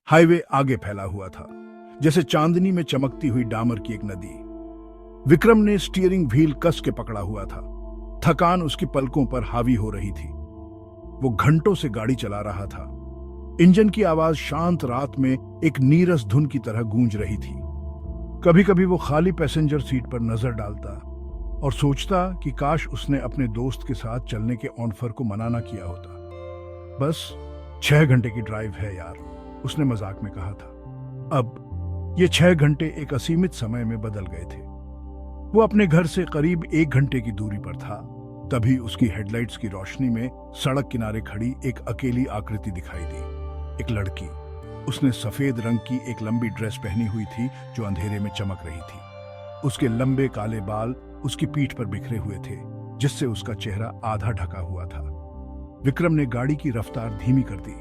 Highway आगे फैला हुआ था, जैसे चांदनी में चमकती हुई डामर की एक नदी। विक्रम ने स्टीयरिंग व्हील कस के पकड़ा हुआ था। थकान उसकी पलकों पर हावी हो रही थी। वो घंटों से गाड़ी चला रहा था। इंजन की आवाज शांत रात में एक नीरस धुन की तरह गूंज रही थी। कभी कभी वो खाली पैसेंजर सीट पर नजर डालता और सोचता कि काश उसने अपने दोस्त के साथ चलने के ऑफर को मना ना किया होता। बस 6 घंटे की ड्राइव है यार, उसने मजाक में कहा था। अब ये 6 घंटे एक असीमित समय में बदल गए थे। वो अपने घर से करीब 1 घंटे की दूरी पर था। तभी उसकी हेडलाइट्स की रोशनी में सड़क किनारे खड़ी एक अकेली आकृति दिखाई दी। एक लड़की। उसने सफेद रंग की एक लंबी ड्रेस पहनी हुई थी जो अंधेरे में चमक रही थी। उसके लंबे काले बाल उसकी पीठ पर बिखरे हुए थे, जिससे उसका चेहरा आधा ढका हुआ था। विक्रम ने गाड़ी की रफ्तार धीमी कर दी।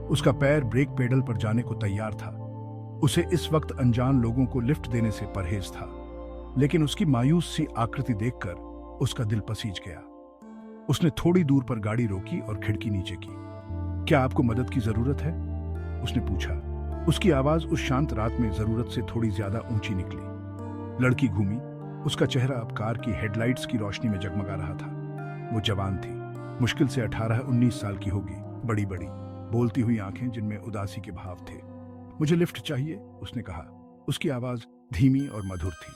उसका पैर ब्रेक पेडल पर जाने को तैयार था। उसे इस वक्त अनजान लोगों को लिफ्ट देने से परहेज था, लेकिन उसकी मायूस सी आकृति देखकर उसका दिल पसीज गया। उसने थोड़ी दूर पर गाड़ी रोकी और खिड़की नीचे की। क्या आपको मदद की जरूरत है? उसने पूछा। उसकी आवाज उस शांत रात में जरूरत से थोड़ी ज्यादा ऊंची निकली। लड़की घूमी। उसका चेहरा अब कार की हेडलाइट्स की रोशनी में जगमगा रहा था। वो जवान थी, मुश्किल से 18-19 साल की होगी। बड़ी बड़ी बोलती हुई आंखें जिनमें उदासी के भाव थे। मुझे लिफ्ट चाहिए, उसने कहा। उसकी आवाज धीमी और मधुर थी।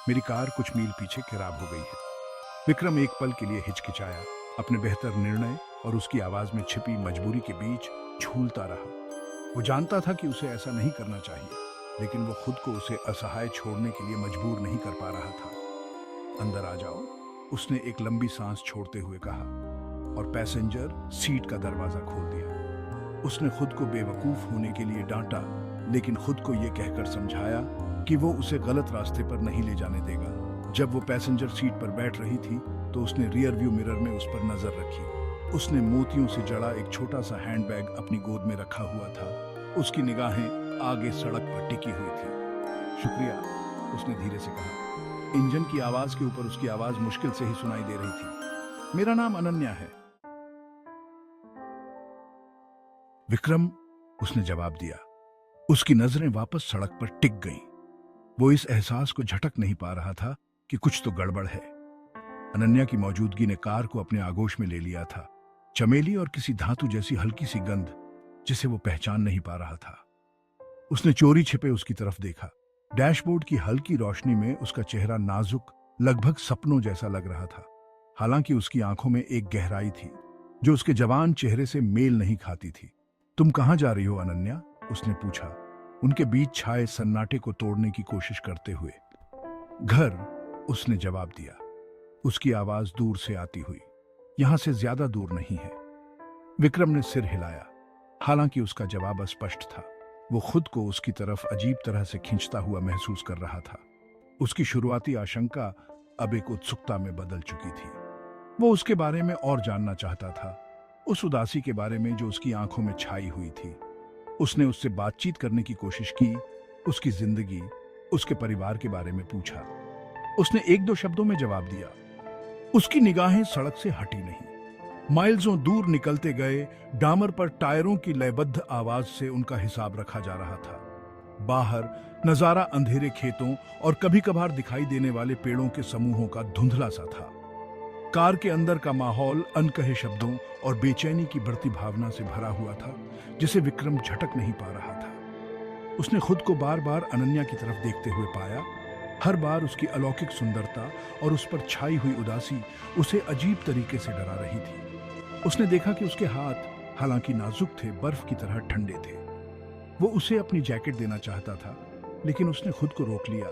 मेरी कार कुछ मील पीछे खराब हो गई है। विक्रम एक पल के लिए हिचकिचाया। अपने बेहतर निर्णय और उसकी आवाज में छिपी मजबूरी के बीच झूलता रहा। वो जानता था कि उसे ऐसा नहीं करना चाहिए, लेकिन वो खुद को उसे असहाय छोड़ने के लिए मजबूर नहीं कर पा रहा था। अंदर आ जाओ, उसने एक लंबी सांस छोड़ते हुए कहा और पैसेंजर सीट का दरवाजा खोल दिया। उसने खुद को बेवकूफ होने के लिए डांटा, लेकिन खुद को यह कहकर समझाया कि वो उसे गलत रास्ते पर नहीं ले जाने देगा। जब वो पैसेंजर सीट पर बैठ रही थी तो उसने रियर व्यू मिरर में उस पर नजर रखी। उसने मोतियों से जड़ा एक छोटा सा हैंडबैग अपनी गोद में रखा हुआ था। उसकी निगाहें आगे सड़क पर टिकी हुई थी। शुक्रिया, उसने धीरे से कहा। इंजन की आवाज के ऊपर उसकी आवाज मुश्किल से ही सुनाई दे रही थी। मेरा नाम अनन्या है। विक्रम, उसने जवाब दिया। उसकी नजरें वापस सड़क पर टिक गईं। वो इस एहसास को झटक नहीं पा रहा था कि कुछ तो गड़बड़ है। अनन्या की मौजूदगी ने कार को अपने आगोश में ले लिया था। चमेली और किसी धातु जैसी हल्की सी गंध, जिसे वो पहचान नहीं पा रहा था। उसने चोरी छिपे उसकी तरफ देखा। डैशबोर्ड की हल्की रोशनी में उसका चेहरा नाजुक, लगभग सपनों जैसा लग रहा था। हालांकि उसकी आंखों में एक गहराई थी जो उसके जवान चेहरे से मेल नहीं खाती थी। तुम कहां जा रही हो अनन्या? उसने पूछा, उनके बीच छाए सन्नाटे को तोड़ने की कोशिश करते हुए। घर, उसने जवाब दिया, उसकी आवाज दूर से आती हुई। यहां से ज्यादा दूर नहीं है। विक्रम ने सिर हिलाया। हालांकि उसका जवाब अस्पष्ट था। वो खुद को उसकी तरफ अजीब तरह से खींचता हुआ महसूस कर रहा था। उसकी शुरुआती आशंका अब एक उत्सुकता में बदल चुकी थी। वो उसके बारे में और जानना चाहता था, उस उदासी के बारे में जो उसकी आंखों में छाई हुई थी। उसने उससे बातचीत करने की कोशिश की, उसकी जिंदगी, उसके परिवार के बारे में पूछा। उसने 1-2 शब्दों में जवाब दिया। उसकी निगाहें सड़क से हटी नहीं। माइल्सों दूर निकलते गए डामर पर टायरों की लयबद्ध आवाज से उनका हिसाब रखा जा रहा था। बाहर नजारा अंधेरे खेतों और कभी कभार दिखाई देने वाले पेड़ों के समूहों का धुंधला सा था। कार के अंदर का माहौल अनकहे शब्दों और बेचैनी की बढ़ती भावना से भरा हुआ था, जिसे विक्रम झटक नहीं पा रहा था। उसने खुद को बार बार अनन्या की तरफ देखते हुए पाया। हर बार उसकी अलौकिक सुंदरता और उस पर छाई हुई उदासी उसे अजीब तरीके से डरा रही थी। उसने देखा कि उसके हाथ, हालांकि नाजुक थे, बर्फ की तरह ठंडे थे। वो उसे अपनी जैकेट देना चाहता था, लेकिन उसने खुद को रोक लिया।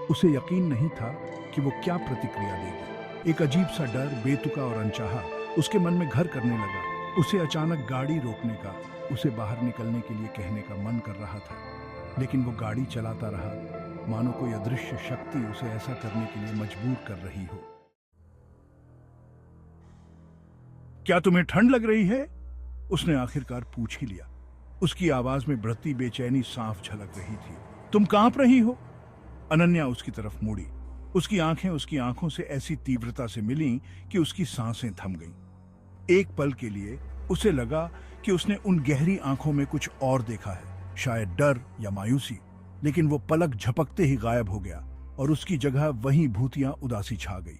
उसे यकीन नहीं था कि वो क्या प्रतिक्रिया देगी। एक अजीब सा डर, बेतुका और अनचाहा, उसके मन में घर करने लगा। उसे अचानक गाड़ी रोकने का, उसे बाहर निकलने के लिए कहने का मन कर रहा था, लेकिन वो गाड़ी चलाता रहा, मानो कोई अदृश्य शक्ति उसे ऐसा करने के लिए मजबूर कर रही हो। क्या तुम्हें ठंड लग रही है? उसने आखिरकार पूछ ही लिया। उसकी आवाज में बढ़ती बेचैनी साफ झलक रही थी। तुम कांप रही हो? अनन्या उसकी तरफ मुड़ी। उसकी आंखें उसकी आंखों से ऐसी तीव्रता से मिलीं कि उसकी सांसें थम गईं। एक पल के लिए उसे लगा कि उसने उन गहरी आंखों में कुछ और देखा है, शायद डर या मायूसी, लेकिन वो पलक झपकते ही गायब हो गया और उसकी जगह वहीं भूतिया उदासी छा गई।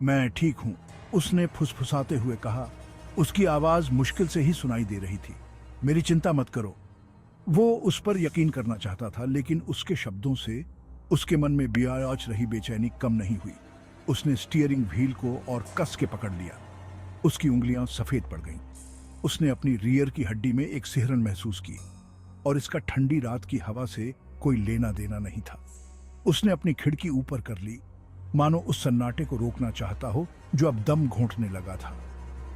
मैं ठीक हूं, उसने फुसफुसाते हुए कहा। उसकी आवाज मुश्किल से ही सुनाई दे रही थी। मेरी चिंता मत करो। वो उस पर यकीन करना चाहता था, लेकिन उसके शब्दों से उसके मन में बियाज रही बेचैनी कम नहीं हुई। उसने स्टीयरिंग व्हील को और कस के पकड़ लिया। उसकी उंगलियां सफेद पड़ गईं। उसने अपनी रियर की हड्डी में एक सिहरन महसूस की और इसका ठंडी रात की हवा से कोई लेना देना नहीं था। उसने अपनी खिड़की ऊपर कर ली, मानो उस सन्नाटे को रोकना चाहता हो जो अब दम घोंटने लगा था।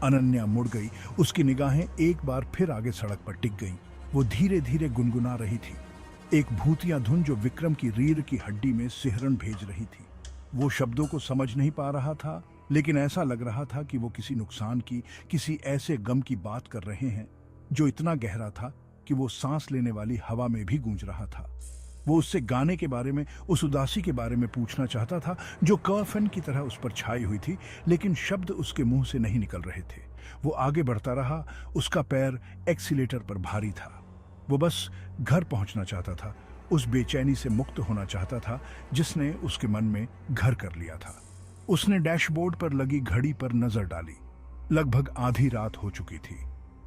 अनन्या मुड़ गई। उसकी निगाहें एक बार फिर आगे सड़क पर टिक गईं। वो धीरे धीरे गुनगुना रही थी, एक भूतिया धुन जो विक्रम की रीढ़ की हड्डी में सिहरन भेज रही थी। वो शब्दों को समझ नहीं पा रहा था, लेकिन ऐसा लग रहा था कि वो किसी नुकसान की, किसी ऐसे गम की बात कर रहे हैं जो इतना गहरा था कि वो सांस लेने वाली हवा में भी गूंज रहा था। वो उससे गाने के बारे में, उस उदासी के बारे में पूछना चाहता था जो कफन की तरह उस पर छाई हुई थी, लेकिन शब्द उसके मुंह से नहीं निकल रहे थे। वो आगे बढ़ता रहा। उसका पैर एक्सीलेटर पर भारी था। वो बस घर पहुंचना चाहता था, उस बेचैनी से मुक्त होना चाहता था जिसने उसके मन में घर कर लिया था। उसने डैशबोर्ड पर लगी घड़ी पर नजर डाली। लगभग आधी रात हो चुकी थी।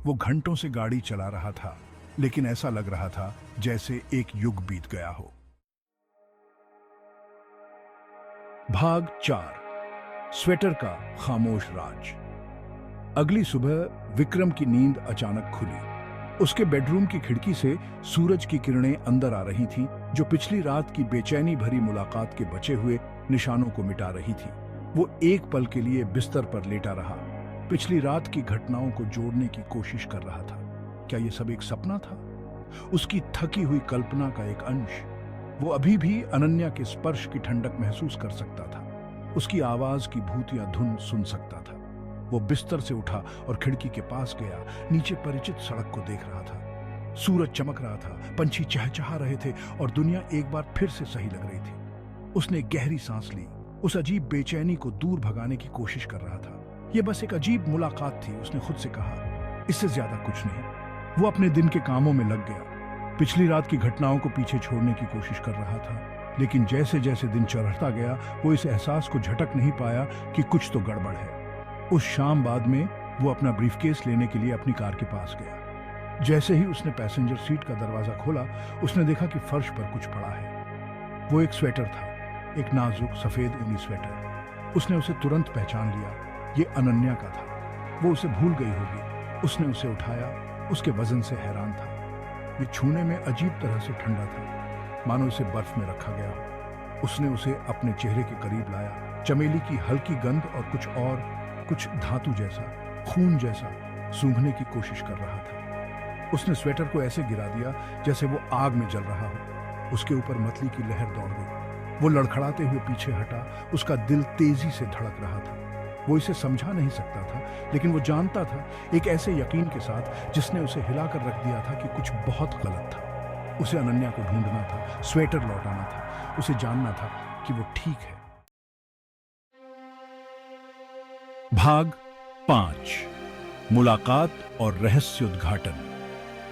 वो घंटों से गाड़ी चला रहा था, लेकिन ऐसा लग रहा था जैसे एक युग बीत गया हो। भाग 4, स्वेटर का खामोश राज। अगली सुबह विक्रम की नींद अचानक खुली। उसके बेडरूम की खिड़की से सूरज की किरणें अंदर आ रही थीं, जो पिछली रात की बेचैनी भरी मुलाकात के बचे हुए निशानों को मिटा रही थी। वो एक पल के लिए बिस्तर पर लेटा रहा, पिछली रात की घटनाओं को जोड़ने की कोशिश कर रहा था। क्या ये सब एक सपना था? उसकी थकी हुई कल्पना का एक अंश? वो अभी भी अनन्या के स्पर्श की ठंडक महसूस कर सकता था, उसकी आवाज की भूतिया धुन सुन सकता था। वो बिस्तर से उठा और खिड़की के पास गया। नीचे परिचित सड़क को देख रहा था। सूरज चमक रहा था, पंछी चहचहा रहे थे और दुनिया एक बार फिर से सही लग रही थी। उसने गहरी सांस ली। उस अजीब बेचैनी को दूर भगाने की कोशिश कर रहा था। यह बस एक अजीब मुलाकात थी, उसने खुद से कहा, इससे ज्यादा कुछ नहीं। वो अपने दिन के कामों में लग गया। पिछली रात की घटनाओं को पीछे छोड़ने की कोशिश कर रहा था, लेकिन जैसे जैसे दिन चढ़ता गया वो इस एहसास को झटक नहीं पाया कि कुछ तो गड़बड़ है। उस शाम बाद में वो अपना ब्रीफकेस लेने के लिए अपनी कार के पास गया। जैसे ही उसने पैसेंजर सीट का दरवाजा खोला, उसने देखा कि फर्श पर कुछ पड़ा है। वो एक स्वेटर था, एक नाजुक सफेद ऊनी स्वेटर। उसने उसे तुरंत पहचान लिया, ये अनन्या का था। वो उसे भूल गई होगी। उसने उसे उठाया, उसके वजन से हैरान था। ये छूने में अजीब तरह से ठंडा था, मानो इसे बर्फ में रखा गया हो। उसने उसे अपने चेहरे के करीब लाया। चमेली की हल्की गंध और कुछ धातु जैसा, खून जैसा सूंघने की कोशिश कर रहा था। उसने स्वेटर को ऐसे गिरा दिया जैसे वो आग में जल रहा हो। उसके ऊपर मतली की लहर दौड़ गई। वो लड़खड़ाते हुए पीछे हटा। उसका दिल तेजी से धड़क रहा था। वो इसे समझा नहीं सकता था, लेकिन वो जानता था, एक ऐसे यकीन के साथ जिसने उसे हिलाकर रख दिया था, कि कुछ बहुत गलत था। उसे अनन्या को ढूंढना था, स्वेटर लौटाना था। उसे जानना था कि वो ठीक है। भाग 5, मुलाकात और रहस्य उद्घाटन।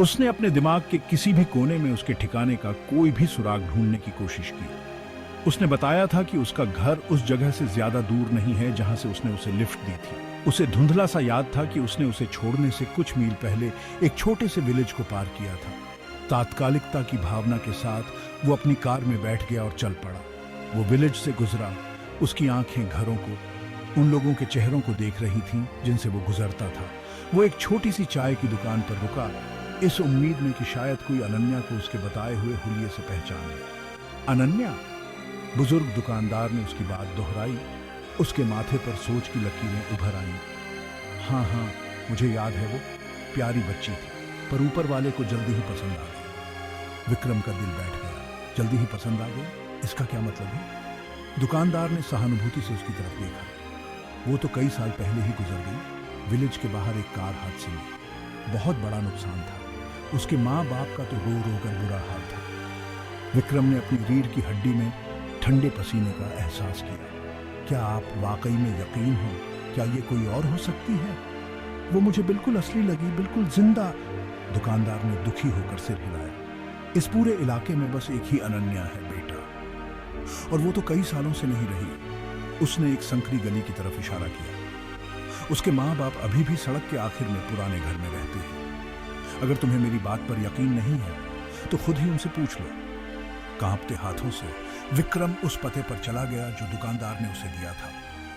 उसने अपने दिमाग के किसी भी कोने में उसके ठिकाने का कोई भी सुराग ढूंढने की कोशिश की। उसने बताया था कि उसका घर उस जगह से ज्यादा दूर नहीं है जहां से उसने उसे लिफ्ट दी थी। उसे धुंधला सा याद था कि उसने उसे छोड़ने से कुछ मील पहले एक छोटे से विलेज को पार किया था। तात्कालिकता की भावना के साथ वो अपनी कार में बैठ गया और चल पड़ा। वो विलेज से गुजरा। उसकी आंखें घरों को, उन लोगों के चेहरों को देख रही थीं जिनसे वो गुजरता था। वो एक छोटी सी चाय की दुकान पर रुका, इस उम्मीद में कि शायद कोई अनन्या को उसके बताए हुए हुलिये से पहचान ले। अनन्या? बुजुर्ग दुकानदार ने उसकी बात दोहराई। उसके माथे पर सोच की लकीरें उभर आईं। हाँ, मुझे याद है, वो प्यारी बच्ची थी, पर ऊपर वाले को जल्दी ही पसंद आ गई। विक्रम का दिल बैठ गया। जल्दी ही पसंद आ गई, इसका क्या मतलब है? दुकानदार ने सहानुभूति से उसकी तरफ देखा। वो तो कई साल पहले ही गुजर गई, विलेज के बाहर एक कार हादसे में। बहुत बड़ा नुकसान था। उसके माँ बाप का तो रो रो कर बुरा हाल था। विक्रम ने अपनी रीढ़ की हड्डी में ठंडे पसीने का एहसास किया। क्या आप वाकई में यकीन हो? क्या ये कोई और हो सकती है? वो मुझे बिल्कुल असली लगी, बिल्कुल जिंदा। दुकानदार ने दुखी होकर सिर हिलाया। इस पूरे इलाके में बस एक ही अनन्या है बेटा, और वो तो कई सालों से नहीं रही। उसने एक संकरी गली की तरफ इशारा किया। उसके माँ बाप अभी भी सड़क के आखिर में पुराने घर में रहते हैं। अगर तुम्हें मेरी बात पर यकीन नहीं है तो खुद ही उनसे पूछ लो। कांपते हाथों से विक्रम उस पते पर चला गया जो दुकानदार ने उसे दिया था।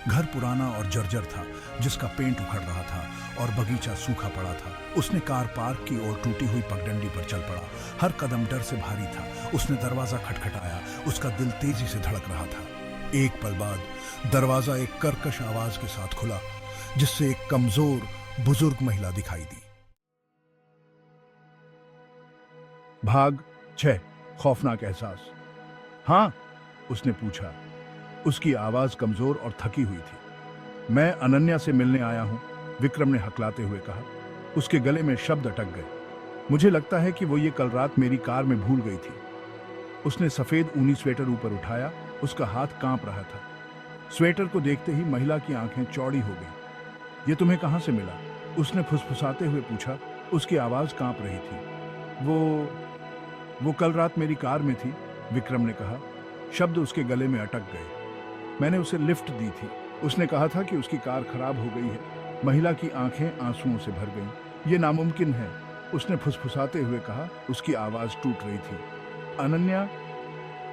घर पुराना और जर्जर था, जिसका पेंट उखड़ रहा था और बगीचा सूखा पड़ा था। उसने कार पार्क की और टूटी हुई पगडंडी पर चल पड़ा। हर कदम डर से भारी था। उसने दरवाजा खटखटाया। उसका दिल तेजी से धड़क रहा था। एक पल बाद दरवाजा एक कर्कश आवाज के साथ खुला, जिससे एक कमजोर बुजुर्ग महिला दिखाई दी। भाग 6, खौफनाक एहसास। हाँ, उसने पूछा। उसकी आवाज कमजोर और थकी हुई थी। मैं अनन्या से मिलने आया हूं, विक्रम ने हकलाते हुए कहा। उसके गले में शब्द अटक गए। मुझे लगता है कि वो ये कल रात मेरी कार में भूल गई थी। उसने सफेद ऊनी स्वेटर ऊपर उठाया। उसका हाथ कांप रहा था। स्वेटर को देखते ही महिला की आंखें चौड़ी हो गईं। ये तुम्हें कहां से मिला? उसने फुसफुसाते हुए पूछा। उसकी आवाज कांप रही थी। वो कल रात मेरी कार में थी, विक्रम ने कहा। शब्द उसके गले में अटक गए। मैंने उसे लिफ्ट दी थी। उसने कहा था कि उसकी कार खराब हो गई है। महिला की आंखें आंसुओं से भर गईं। ये नामुमकिन है, उसने फुसफुसाते हुए कहा। उसकी आवाज टूट रही थी।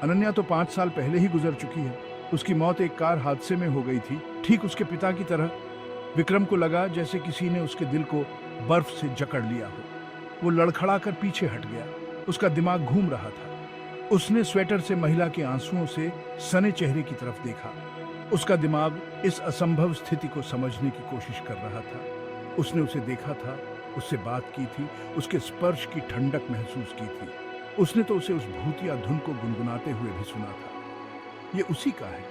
अनन्या तो 5 साल पहले ही गुजर चुकी है। उसकी मौत एक कार हादसे में हो गई थी, ठीक उसके पिता की तरह। विक्रम को लगा जैसे किसी ने उसके दिल को बर्फ से जकड़ लिया हो। वो लड़खड़ाकर पीछे हट गया। उसका दिमाग घूम रहा था। उसने स्वेटर से महिला के आंसुओं से सने चेहरे की तरफ देखा। उसका दिमाग इस असंभव स्थिति को समझने की कोशिश कर रहा था। उसने उसे देखा था, उससे बात की थी, उसके स्पर्श की ठंडक महसूस की थी। उसने तो उसे उस भूतिया धुन को गुनगुनाते हुए भी सुना था। ये उसी का है,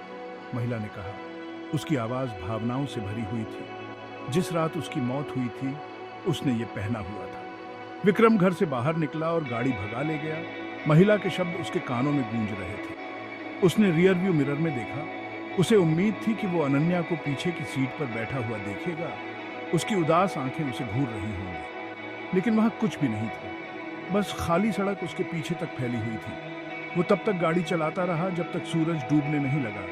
महिला ने कहा। उसकी आवाज भावनाओं से भरी हुई थी। जिस रात उसकी मौत हुई थी, उसने ये पहना हुआ था। विक्रम घर से बाहर निकला और गाड़ी भगा ले गया। महिला के शब्द उसके कानों में गूंज रहे थे। उसने रियर व्यू मिरर में देखा। उसे उम्मीद थी कि वो अनन्या को पीछे की सीट पर बैठा हुआ देखेगा। उसकी उदास आंखें उसे घूर रही होंगी, लेकिन वहां कुछ भी नहीं था। बस खाली सड़क उसके पीछे तक फैली हुई थी। वो तब तक गाड़ी चलाता रहा जब तक सूरज डूबने नहीं लगा,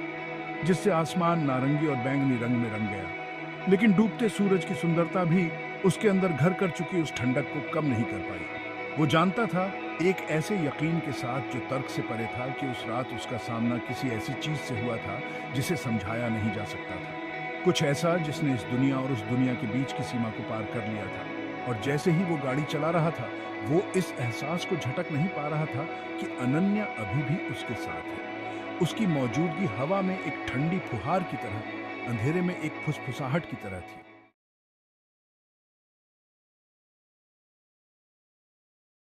जिससे आसमान नारंगी और बैंगनी रंग में रंग गया। लेकिन डूबते सूरज की सुंदरता भी उसके अंदर घर कर चुकी उस ठंडक को कम नहीं कर पाई। वो जानता था, एक ऐसे यकीन के साथ जो तर्क से परे था, कि उस रात उसका सामना किसी ऐसी चीज से हुआ था जिसे समझाया नहीं जा सकता था। कुछ ऐसा जिसने इस दुनिया और उस दुनिया के बीच की सीमा को पार कर लिया था। और जैसे ही वो गाड़ी चला रहा था, वो इस एहसास को झटक नहीं पा रहा था कि अनन्या अभी भी उसके साथ है। उसकी मौजूदगी हवा में एक ठंडी फुहार की तरह, अंधेरे में एक फुसफुसाहट की तरह थी।